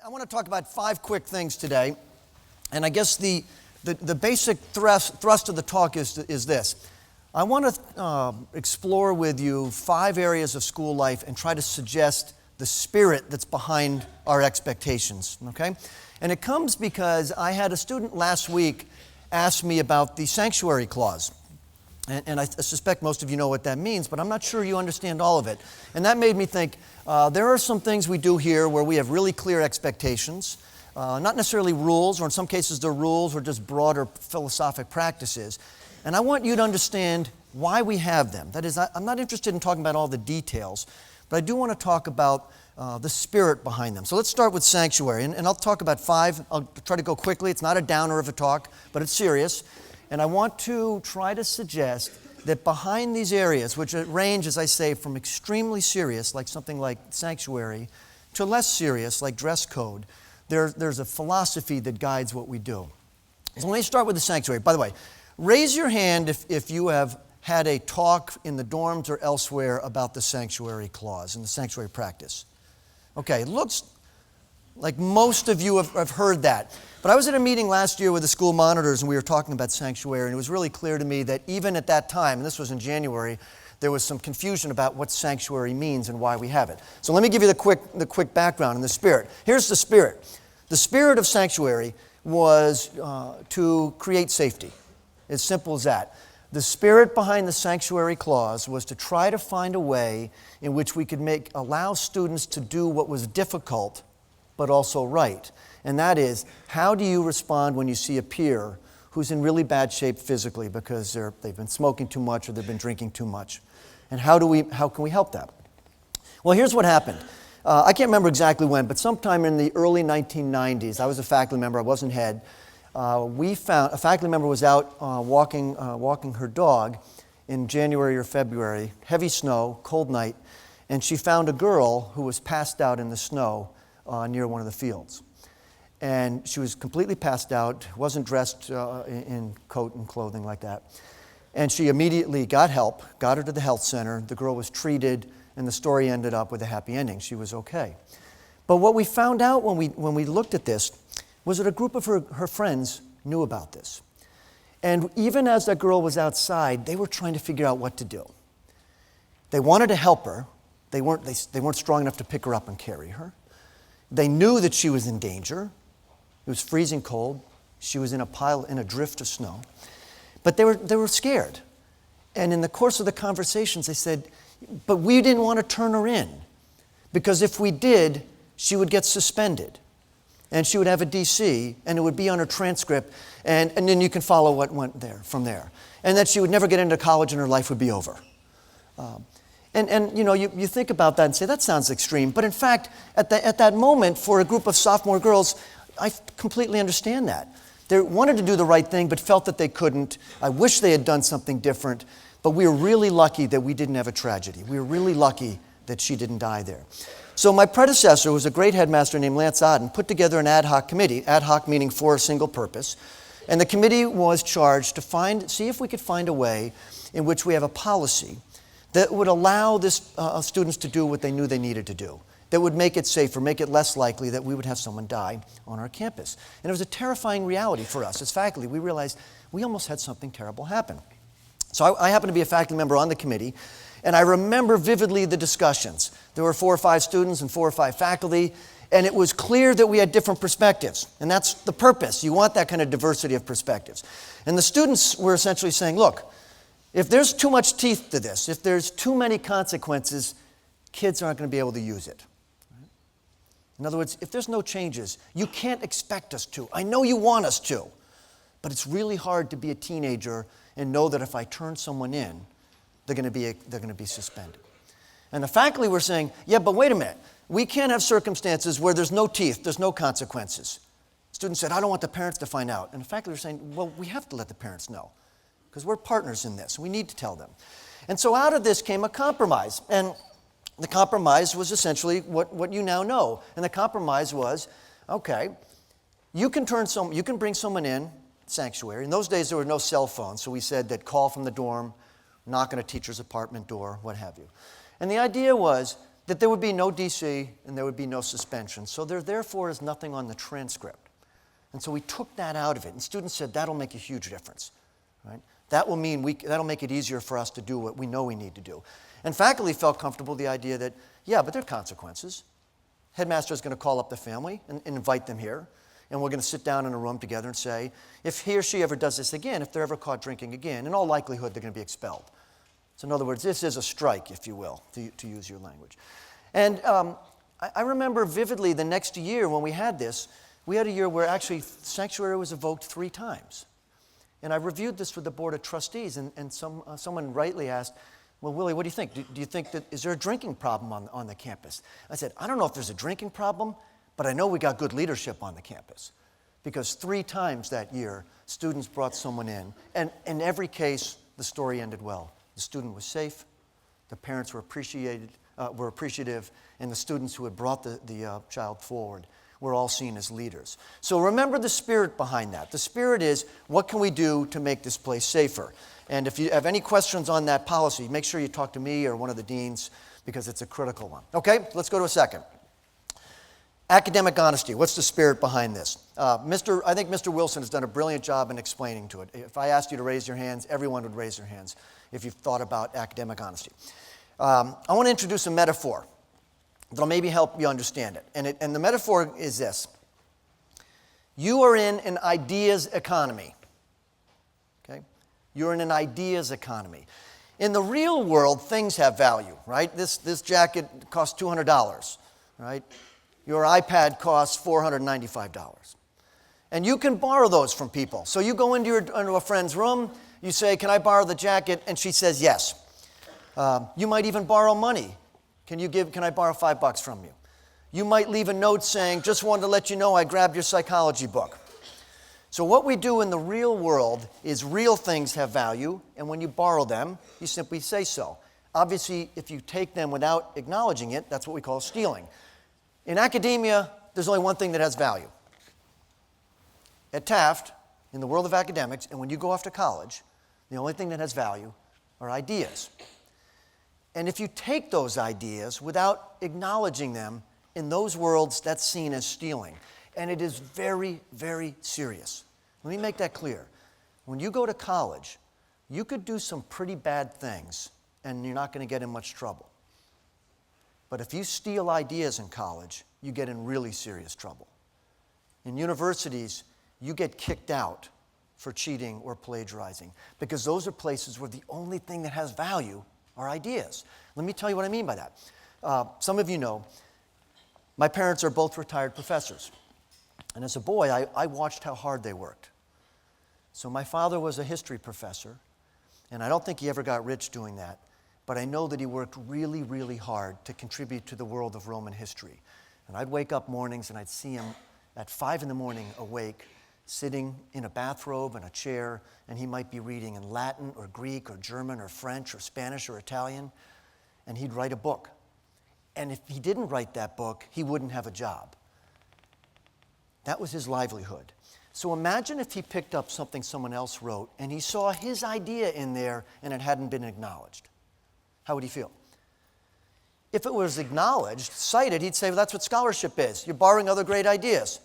I want to talk about 5 quick things today, and I guess the basic thrust of the talk is this. I want to explore with you 5 areas of school life and try to suggest the spirit that's behind our expectations, okay? And it comes because I had a student last week ask me about the sanctuary clause. And I suspect most of you know what that means, but I'm not sure you understand all of it. And that made me think, there are some things we do here where we have really clear expectations, not necessarily rules, or in some cases they're rules or just broader philosophic practices. And I want you to understand why we have them. That is, I'm not interested in talking about all the details, but I do want to talk about the spirit behind them. So let's start with sanctuary, and I'll talk about 5. I'll try to go quickly. It's not a downer of a talk, but it's serious. And I want to try to suggest that behind these areas, which range, as I say, from extremely serious, like something like sanctuary, to less serious, like dress code, there's a philosophy that guides what we do. So let me start with the sanctuary. By the way, raise your hand if you have had a talk in the dorms or elsewhere about the sanctuary clause and the sanctuary practice. Okay, it looks like most of you have heard that. But I was at a meeting last year with the school monitors, and we were talking about sanctuary, and it was really clear to me that even at that time, and this was in January, there was some confusion about what sanctuary means and why we have it. So let me give you the quick background and the spirit. Here's the spirit. The spirit of sanctuary was to create safety. As simple as that. The spirit behind the sanctuary clause was to try to find a way in which we could allow students to do what was difficult but also right. And that is, how do you respond when you see a peer who's in really bad shape physically because they've been smoking too much or they've been drinking too much? And how can we help that? Well, here's what happened. I can't remember exactly when, but sometime in the early 1990s, I was a faculty member, I wasn't head. We found a faculty member was out walking her dog in January or February, heavy snow, cold night, and she found a girl who was passed out in the snow near one of the fields. And she was completely passed out, wasn't dressed in coat and clothing like that. And she immediately got help, got her to the health center. The girl was treated, and the story ended up with a happy ending. She was okay. But what we found out when we looked at this was that a group of her friends knew about this. And even as that girl was outside, they were trying to figure out what to do. They wanted to help her. They weren't strong enough to pick her up and carry her. They knew that she was in danger. It was freezing cold. She was in a drift of snow. But they were scared. And in the course of the conversations, they said, but we didn't want to turn her in, because if we did, she would get suspended. And she would have a DC, and it would be on her transcript, and then you can follow what went there from there. And that she would never get into college and her life would be over. And you know, you think about that and say, that sounds extreme. But in fact, at that moment, for a group of sophomore girls, I completely understand that. They wanted to do the right thing, but felt that they couldn't. I wish they had done something different. But we were really lucky that we didn't have a tragedy. We were really lucky that she didn't die there. So my predecessor was a great headmaster named Lance Odden, put together an ad hoc committee, ad hoc meaning for a single purpose. And the committee was charged to see if we could find a way in which we have a policy that would allow students to do what they knew they needed to do, that would make it safer, make it less likely that we would have someone die on our campus. And it was a terrifying reality for us. As faculty, we realized we almost had something terrible happen. So I happen to be a faculty member on the committee, and I remember vividly the discussions. There were 4 or 5 students and 4 or 5 faculty, and it was clear that we had different perspectives. And that's the purpose. You want that kind of diversity of perspectives. And the students were essentially saying, look, if there's too much teeth to this, if there's too many consequences, kids aren't going to be able to use it. In other words, if there's no changes, you can't expect us to. I know you want us to, but it's really hard to be a teenager and know that if I turn someone in, they're going to be suspended. And the faculty were saying, yeah, but wait a minute. We can't have circumstances where there's no teeth, there's no consequences. Students said, I don't want the parents to find out. And the faculty were saying, well, we have to let the parents know, because we're partners in this. We need to tell them. And so out of this came a compromise. And the compromise was essentially what you now know. And the compromise was, okay, you can bring someone in, sanctuary. In those days, there were no cell phones, so we said that call from the dorm, knock on a teacher's apartment door, what have you. And the idea was, that there would be no DC and there would be no suspension. So there therefore is nothing on the transcript. And so we took that out of it. And students said that'll make a huge difference. Right? That'll make it easier for us to do what we know we need to do. And faculty felt comfortable with the idea that, yeah, but there are consequences. Headmaster is going to call up the family and invite them here. And we're going to sit down in a room together and say, if he or she ever does this again, if they're ever caught drinking again, in all likelihood, they're going to be expelled. So in other words, this is a strike, if you will, to use your language. And I remember vividly the next year when we had this, we had a year where actually sanctuary was evoked 3 times. And I reviewed this with the Board of Trustees, and someone rightly asked, well, Willie, what do you think? Do you think that, is there a drinking problem on the campus? I said, I don't know if there's a drinking problem, but I know we got good leadership on the campus. Because 3 times that year, students brought someone in. And in every case, the story ended well. The student was safe, the parents were appreciative, and the students who had brought the child forward were all seen as leaders. So remember the spirit behind that. The spirit is, what can we do to make this place safer? And if you have any questions on that policy, make sure you talk to me or one of the deans, because it's a critical one. Okay, let's go to a second. Academic honesty. What's the spirit behind this? I think Mr. Wilson has done a brilliant job in explaining to it. If I asked you to raise your hands, everyone would raise their hands if you've thought about academic honesty. I want to introduce a metaphor that'll maybe help you understand it. And the metaphor is this. You are in an ideas economy. Okay? You're in an ideas economy. In the real world, things have value, right? This jacket costs $200, right? Your iPad costs $495. And you can borrow those from people. So you go into a friend's room, you say, can I borrow the jacket? And she says yes. You might even borrow money. Can I borrow $5 from you? You might leave a note saying, just wanted to let you know I grabbed your psychology book. So what we do in the real world is real things have value, and when you borrow them, you simply say so. Obviously, if you take them without acknowledging it, that's what we call stealing. In academia, there's only one thing that has value. At Taft, in the world of academics, and when you go off to college, the only thing that has value are ideas. And if you take those ideas without acknowledging them, in those worlds, that's seen as stealing. And it is very, very serious. Let me make that clear. When you go to college, you could do some pretty bad things, and you're not going to get in much trouble. But if you steal ideas in college, you get in really serious trouble. In universities, you get kicked out for cheating or plagiarizing, because those are places where the only thing that has value are ideas. Let me tell you what I mean by that. Some of you know, my parents are both retired professors. And as a boy, I watched how hard they worked. So my father was a history professor, and I don't think he ever got rich doing that. But I know that he worked really, really hard to contribute to the world of Roman history. And I'd wake up mornings and I'd see him at 5 in the morning awake, sitting in a bathrobe and a chair, and he might be reading in Latin or Greek or German or French or Spanish or Italian, and he'd write a book. And if he didn't write that book, he wouldn't have a job. That was his livelihood. So imagine if he picked up something someone else wrote and he saw his idea in there and it hadn't been acknowledged. How would he feel? If it was acknowledged, cited, he'd say, well, that's what scholarship is. You're borrowing other great ideas.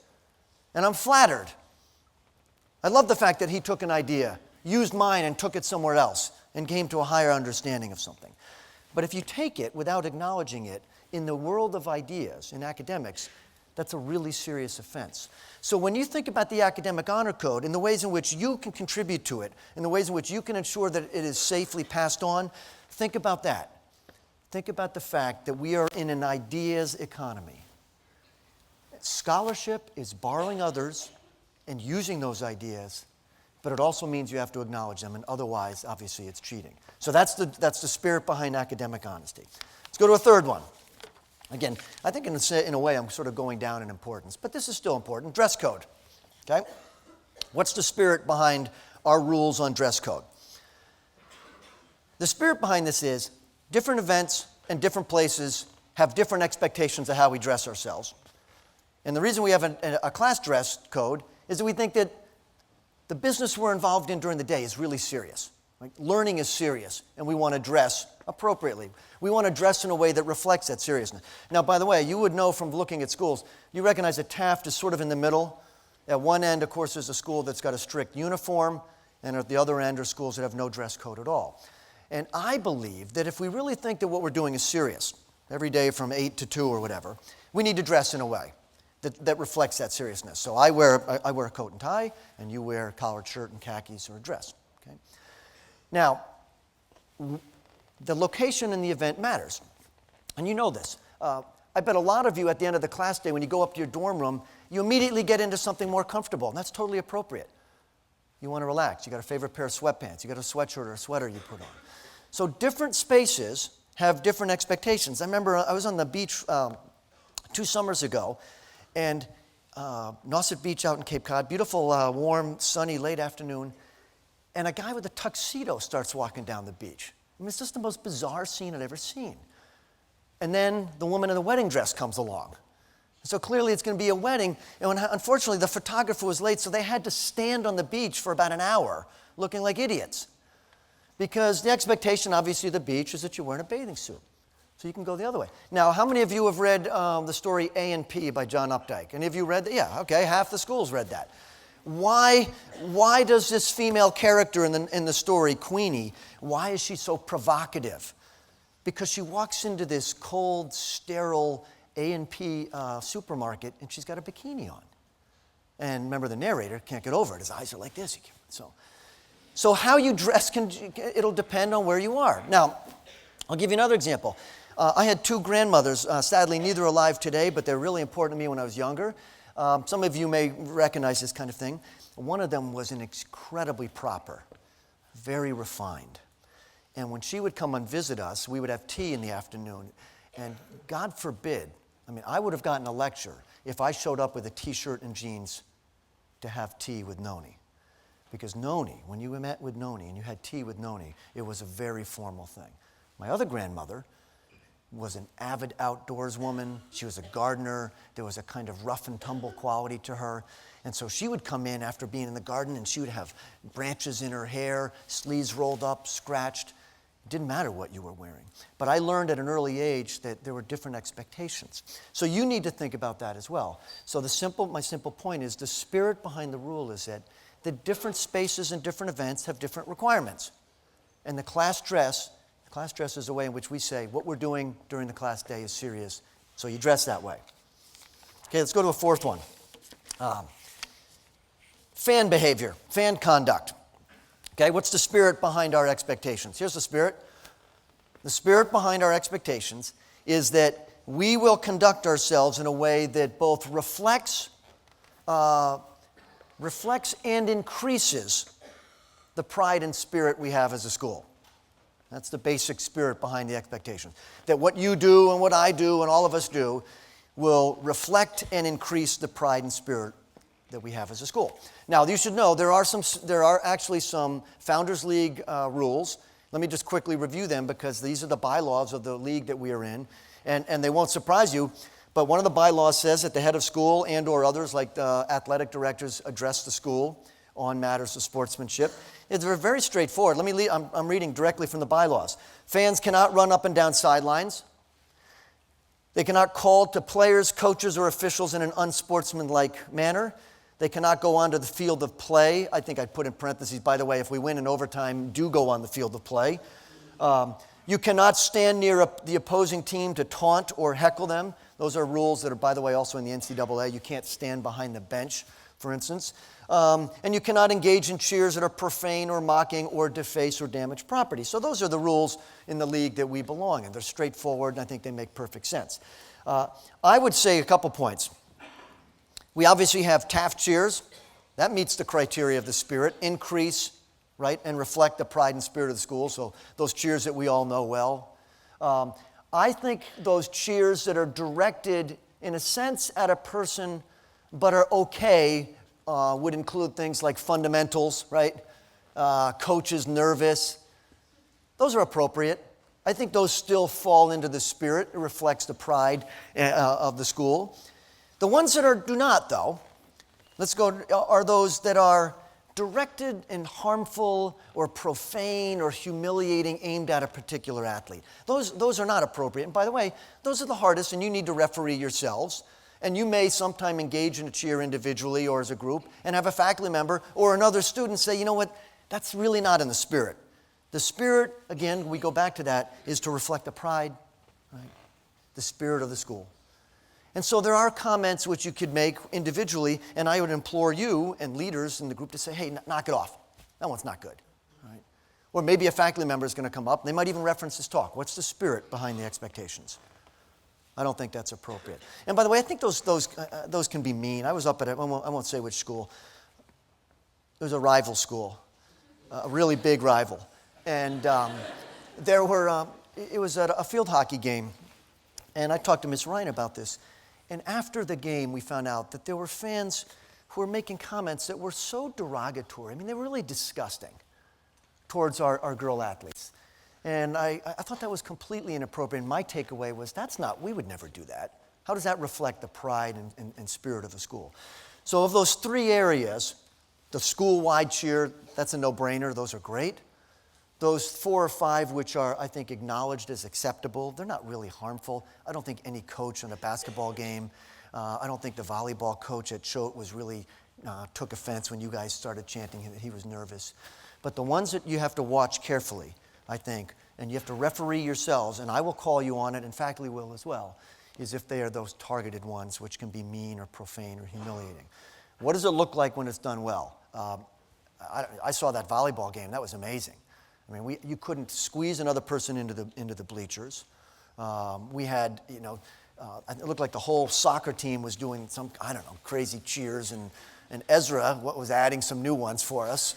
And I'm flattered. I love the fact that he took an idea, used mine, and took it somewhere else, and came to a higher understanding of something. But if you take it without acknowledging it, in the world of ideas, in academics, that's a really serious offense. So when you think about the academic honor code and the ways in which you can contribute to it, and the ways in which you can ensure that it is safely passed on, think about that. Think about the fact that we are in an ideas economy. Scholarship is borrowing others and using those ideas, but it also means you have to acknowledge them, and otherwise, obviously, it's cheating. So that's the spirit behind academic honesty. Let's go to a third one. Again, I think in a way I'm sort of going down in importance, but this is still important. Dress code. Okay? What's the spirit behind our rules on dress code? The spirit behind this is different events and different places have different expectations of how we dress ourselves. And the reason we have a class dress code is that we think that the business we're involved in during the day is really serious. Like, learning is serious, and we want to dress appropriately. We want to dress in a way that reflects that seriousness. Now, by the way, you would know from looking at schools, you recognize that Taft is sort of in the middle. At one end, of course, there's a school that's got a strict uniform, and at the other end are schools that have no dress code at all. And I believe that if we really think that what we're doing is serious, every day from 8 to 2 or whatever, we need to dress in a way that reflects that seriousness. So I wear a coat and tie, and you wear a collared shirt and khakis or a dress. Okay? Now, the location in the event matters. And you know this. I bet a lot of you at the end of the class day, when you go up to your dorm room, you immediately get into something more comfortable, and that's totally appropriate. You want to relax. You got a favorite pair of sweatpants. You got a sweatshirt or a sweater you put on. So different spaces have different expectations. I remember I was on the beach 2 summers ago, and Nauset Beach out in Cape Cod, beautiful, warm, sunny, late afternoon, and a guy with a tuxedo starts walking down the beach. I mean, it's just the most bizarre scene I'd ever seen. And then the woman in the wedding dress comes along. So clearly it's going to be a wedding, and unfortunately the photographer was late, so they had to stand on the beach for about an hour looking like idiots. Because the expectation, obviously, of the beach is that you're wearing a bathing suit. So you can go the other way. Now, how many of you have read the story A and P by John Updike? Any of you read that? Yeah, okay, half the school's read that. Why does this female character in the story, Queenie, why is she so provocative? Because she walks into this cold, sterile A&P supermarket, and she's got a bikini on. And remember, the narrator can't get over it. His eyes are like this. So how you dress, it'll depend on where you are. Now, I'll give you another example. I had 2 grandmothers, sadly neither are alive today, but they're really important to me when I was younger. Some of you may recognize this kind of thing. One of them was incredibly proper, very refined. And when she would come and visit us, we would have tea in the afternoon. And God forbid, I would have gotten a lecture if I showed up with a T-shirt and jeans to have tea with Noni. Because Noni, when you met with Noni and you had tea with Noni, it was a very formal thing. My other grandmother was an avid outdoors woman. She was a gardener. There was a kind of rough and tumble quality to her. And so she would come in after being in the garden, and she would have branches in her hair, sleeves rolled up, scratched. It didn't matter what you were wearing. But I learned at an early age that there were different expectations. So you need to think about that as well. So my simple point is the spirit behind the rule is that the different spaces and different events have different requirements. And the class dress is a way in which we say what we're doing during the class day is serious. So you dress that way. Okay, let's go to a 4th one. Fan behavior, fan conduct. Okay, what's the spirit behind our expectations? Here's the spirit. The spirit behind our expectations is that we will conduct ourselves in a way that both reflects and increases the pride and spirit we have as a school. That's the basic spirit behind the expectations. That what you do and what I do and all of us do will reflect and increase the pride and spirit that we have as a school. Now, you should know there are actually some Founders League rules. Let me just quickly review them because these are the bylaws of the league that we are in, and they won't surprise you. But one of the bylaws says that the head of school and or others, like the athletic directors, address the school on matters of sportsmanship. It's very straightforward. I'm reading directly from the bylaws. Fans cannot run up and down sidelines. They cannot call to players, coaches, or officials in an unsportsmanlike manner. They cannot go onto the field of play. I think I put in parentheses, by the way, if we win in overtime, do go on the field of play. You cannot stand near the opposing team to taunt or heckle them. Those are rules that are, by the way, also in the NCAA. You can't stand behind the bench, for instance. And you cannot engage in cheers that are profane or mocking or deface or damage property. So those are the rules in the league that we belong in. They're straightforward, and I think they make perfect sense. I would say a couple points. We obviously have Taft cheers. That meets the criteria of the spirit. Increase, right, and reflect the pride and spirit of the school. So those cheers that we all know well. I think those cheers that are directed, in a sense, at a person, but are okay, would include things like fundamentals, right? Coach is nervous. Those are appropriate. I think those still fall into the spirit. It reflects the pride of the school. The ones that do not, though, are those that are directed and harmful or profane or humiliating aimed at a particular athlete. Those are not appropriate. And by the way, those are the hardest, and you need to referee yourselves. And you may sometime engage in a cheer individually or as a group and have a faculty member or another student say, you know what, that's really not in the spirit. The spirit, again, we go back to that, is to reflect the pride, right? The spirit of the school. And so there are comments which you could make individually, and I would implore you and leaders in the group to say, hey, knock it off. That one's not good. Right? Or maybe a faculty member is going to come up, and they might even reference this talk. What's the spirit behind the expectations? I don't think that's appropriate. And by the way, I think those can be mean. I was up at, I won't say which school. It was a rival school, a really big rival. And it was at a field hockey game. And I talked to Miss Ryan about this. And after the game, we found out that there were fans who were making comments that were so derogatory. I mean, they were really disgusting towards our girl athletes. And I thought that was completely inappropriate. And my takeaway was, we would never do that. How does that reflect the pride and spirit of the school? So of those three areas, the school-wide cheer, that's a no-brainer. Those are great. Those 4 or 5 which are, I think, acknowledged as acceptable, they're not really harmful. I don't think any coach in a basketball game, I don't think the volleyball coach at Choate was really, took offense when you guys started chanting that he was nervous. But the ones that you have to watch carefully, I think, and you have to referee yourselves, and I will call you on it, and faculty will as well, is if they are those targeted ones which can be mean or profane or humiliating. What does it look like when it's done well? I saw that volleyball game. That was amazing. I mean, you couldn't squeeze another person into the bleachers. We had, it looked like the whole soccer team was doing some, crazy cheers, and Ezra was adding some new ones for us.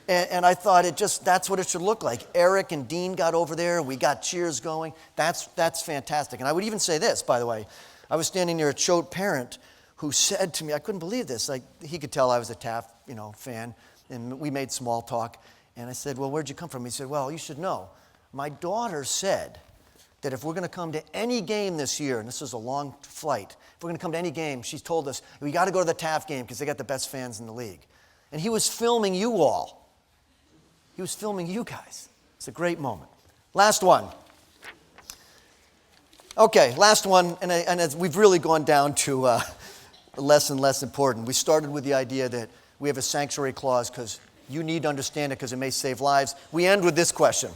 And I thought that's what it should look like. Eric and Dean got over there, we got cheers going. That's fantastic. And I would even say this, by the way. I was standing near a Choate parent who said to me, I couldn't believe this. Like, he could tell I was a Taft, fan, and we made small talk. And I said, well, where'd you come from? He said, well, you should know. My daughter said that if we're going to come to any game this year, and this is a long flight, if we're going to come to any game, she's told us, we got to go to the Taft game because they got the best fans in the league. And he was filming you all. He was filming you guys. It's a great moment. Last one. Okay, last one, and as we've really gone down to less and less important. We started with the idea that we have a sanctuary clause because you need to understand it because it may save lives. We end with this question.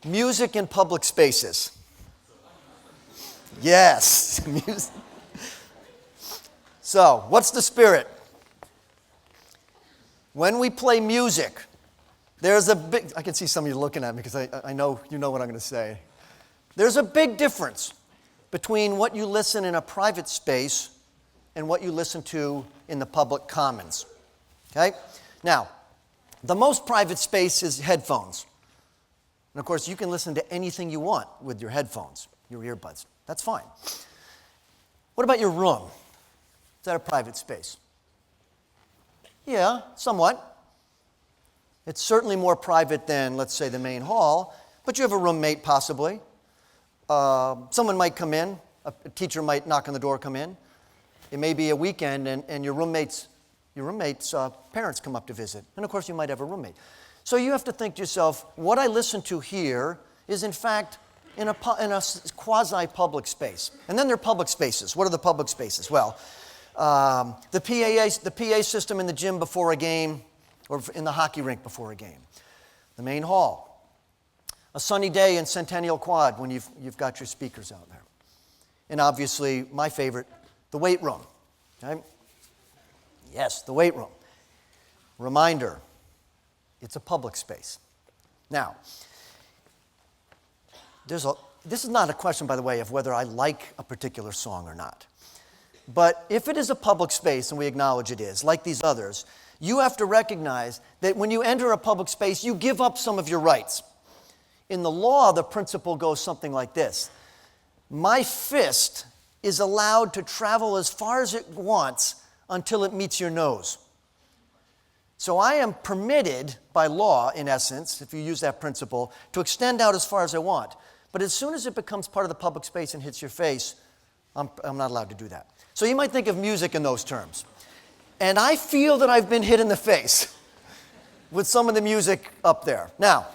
Music in public spaces. Yes. Music. So, what's the spirit? When we play music, there's a big, I can see some of you looking at me because I know you know what I'm going to say. There's a big difference between what you listen in a private space and what you listen to in the public commons. Okay? Now, the most private space is headphones. And of course, you can listen to anything you want with your headphones, your earbuds. That's fine. What about your room? Is that a private space? Yeah, somewhat. It's certainly more private than, let's say, the main hall, but you have a roommate possibly. Someone might come in, a teacher might knock on the door, come in. It may be a weekend and your roommate's parents come up to visit. And of course, you might have a roommate. So you have to think to yourself, what I listen to here is in fact in a quasi-public space. And then there are public spaces. What are the public spaces? Well, the PA system in the gym before a game or in the hockey rink before a game. The main hall. A sunny day in Centennial Quad when you've got your speakers out there. And obviously, my favorite, the weight room. Okay? Yes, the weight room. Reminder, it's a public space. Now, this is not a question, by the way, of whether I like a particular song or not. But if it is a public space, and we acknowledge it is, like these others, you have to recognize that when you enter a public space, you give up some of your rights. In the law, the principle goes something like this. My fist is allowed to travel as far as it wants until it meets your nose. So I am permitted by law, in essence, if you use that principle, to extend out as far as I want. But as soon as it becomes part of the public space and hits your face, I'm not allowed to do that. So you might think of music in those terms. And I feel that I've been hit in the face with some of the music up there. Now,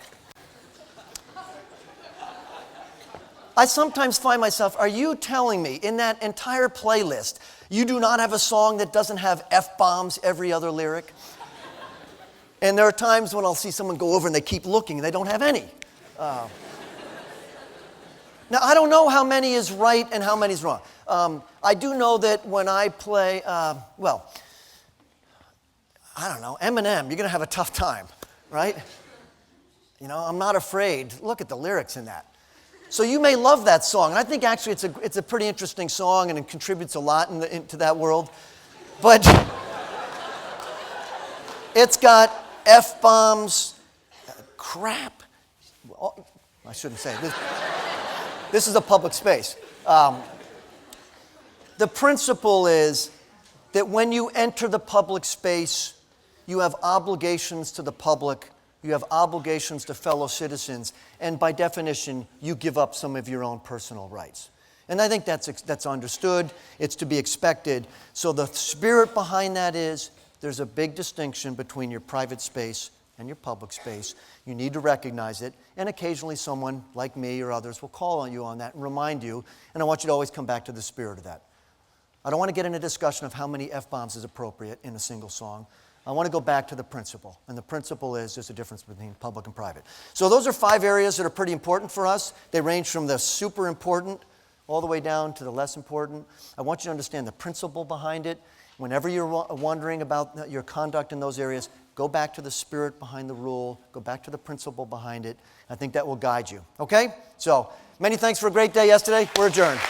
I sometimes find myself, are you telling me in that entire playlist, you do not have a song that doesn't have F-bombs every other lyric? And there are times when I'll see someone go over and they keep looking and they don't have any. Now, I don't know how many is right and how many is wrong. I do know that when I play, well, I don't know, Eminem, you're going to have a tough time, right? You know, I'm not afraid. Look at the lyrics in that. So you may love that song. And I think actually it's a pretty interesting song and it contributes a lot into that world. But it's got F-bombs, crap. Well, I shouldn't say this. This is a public space. The principle is that when you enter the public space, you have obligations to the public, you have obligations to fellow citizens, and by definition, you give up some of your own personal rights. And I think that's understood, it's to be expected. So the spirit behind that is, there's a big distinction between your private space and your public space. You need to recognize it, and occasionally someone like me or others will call on you on that and remind you, and I want you to always come back to the spirit of that. I don't want to get into a discussion of how many F-bombs is appropriate in a single song. I want to go back to the principle, and the principle is there's a difference between public and private. So those are 5 areas that are pretty important for us. They range from the super important all the way down to the less important. I want you to understand the principle behind it. Whenever you're wondering about your conduct in those areas, go back to the spirit behind the rule, go back to the principle behind it. I think that will guide you. Okay? So, many thanks for a great day yesterday. We're adjourned.